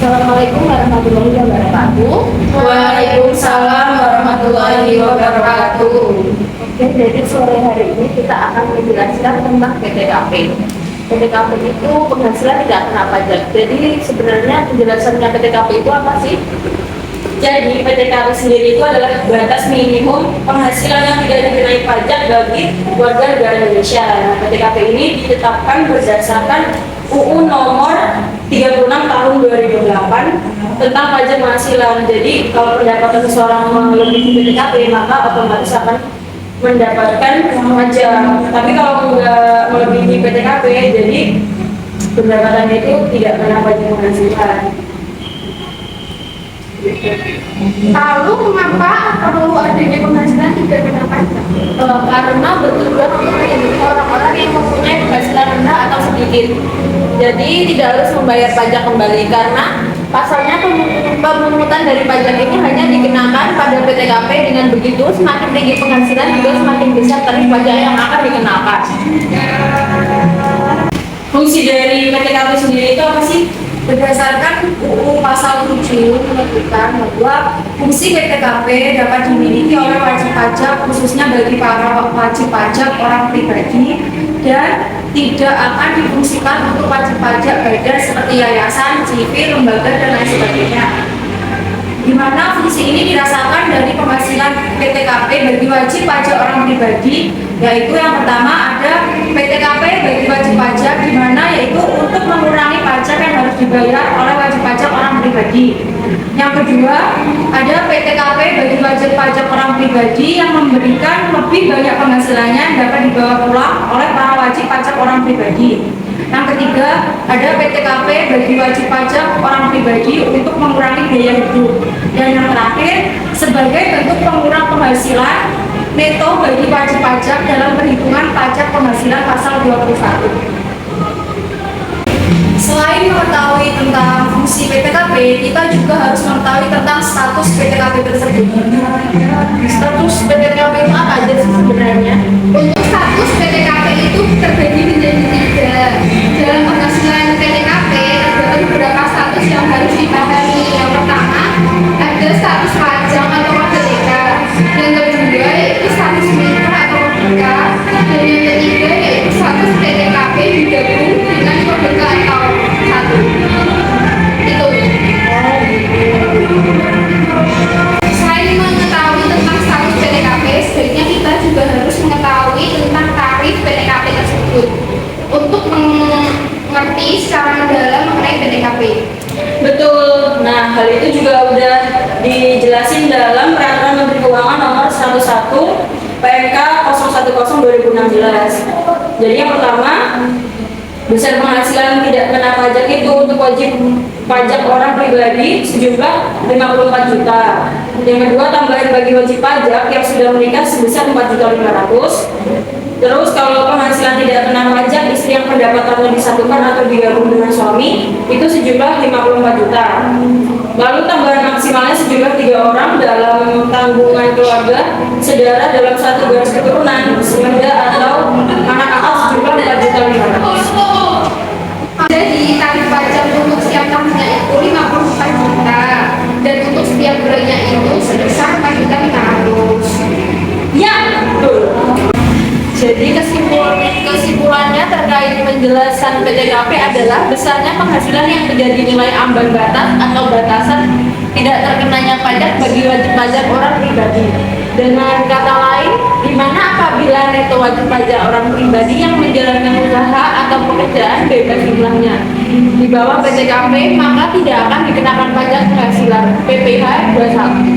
Assalamualaikum warahmatullahi wabarakatuh. Waalaikumsalam warahmatullahi wabarakatuh. Oke, jadi sore hari ini kita akan menjelaskan tentang PTKP. PTKP itu penghasilan tidak kena pajak. Jadi sebenarnya penjelasannya PTKP itu apa sih? Jadi PTKP sendiri itu adalah batas minimum penghasilan yang tidak dikenai pajak bagi warga negara Indonesia. Nah, PTKP ini ditetapkan berdasarkan UU nomor 36 tahun 2008 tentang pajak penghasilan. Jadi kalau pendapatan seseorang melebihi PTKP maka otomatis akan mendapatkan pajak. Tapi kalau nggak melebihi PTKP, jadi pendapatannya itu tidak kena pajak penghasilan. Lalu mengapa perlu adanya penghasilan tidak kena pajak? Karena bertujuan untuk melindungi orang-orang yang mempunyai penghasilan rendah atau sedikit. Jadi tidak harus membayar pajak kembali karena pasalnya pemungutan dari pajak ini hanya dikenakan pada PTKP. Dengan begitu semakin tinggi penghasilan juga semakin besar tarif pajak yang akan dikenakan. Fungsi dari PTKP sendiri itu apa sih? Berdasarkan UU Pasal 7 menyebutkan bahwa fungsi PTKP dapat dimiliki oleh wajib pajak khususnya bagi para wajib pajak orang pribadi dan tidak akan difungsikan untuk wajib pajak badan seperti yayasan, CV, lembaga, dan lain sebagainya. Di mana fungsi ini dirasakan dari penghasilan PTKP bagi wajib pajak orang pribadi, yaitu yang pertama ada PTKP bagi wajib pajak, di mana yaitu untuk mengurangi pajak yang harus dibayar oleh wajib pajak orang pribadi. Yang kedua, ada PTKP bagi wajib pajak orang pribadi yang memberikan lebih banyak penghasilannya yang dapat dibawa pulang oleh para wajib pajak orang pribadi. Yang ketiga, ada PTKP bagi wajib pajak orang pribadi untuk mengurangi biaya hidup. Dan yang terakhir, sebagai bentuk pengurang penghasilan neto bagi wajib pajak dalam perhitungan pajak penghasilan pasal 21. Selain mengetahui tentang fungsi PTKP, kita juga harus mengetahui tentang status PTKP tersebut. Status PTKP itu apa aja sih sebenarnya? Untuk status PTKP itu terbagi menjadi tiga. Dalam penghasilan PTKP terdapat beberapa status yang harus dipahami. Yang pertama, ada status pajak atau PTK. Yang kedua yaitu status mitra atau PTK. Dan yang ketiga yaitu status PTKP digabung dengan PTK atau satu. Itu. Selain mengetahui tentang status PTKP, sebaiknya kita juga harus mengetahui tentang tarif PTKP tersebut untuk mengerti secara mendalam mengenai PTKP. Betul. Nah, hal itu juga udah dijelasin dalam Peraturan Menteri Keuangan Nomor 101 PMK 010 2016. Jadi yang pertama, besar penghasilan tidak kena pajak itu untuk wajib pajak orang pribadi sejumlah 54 juta. Yang kedua, tambahan bagi wajib pajak yang sudah menikah sebesar 4.500.000. Terus kalau penghasilan tidak kena pajak, istri yang pendapatannya disatukan atau digabung dengan suami itu sejumlah 54 juta. Lalu tambahan maksimalnya sejumlah 3 orang dalam tanggungan keluarga, saudara dalam satu garis keturunan, semenda atau anak akal sejumlah 4.500.000. Jadi tarif pajak untuk setiap tahunnya itu 54 juta dan untuk setiap bulannya itu sebesar 4.500.000. Ya, betul. Jadi kesimpulannya terkait penjelasan PTKP adalah besarnya penghasilan yang menjadi nilai ambang batas atau batasan tidak terkenanya pajak bagi wajib pajak orang pribadi. Dengan kata lain, di mana apabila neto wajib pajak orang pribadi yang menjalankan usaha atau pekerjaan bebas jumlahnya di bawah PTKP, maka tidak akan dikenakan pajak penghasilan PPh 21.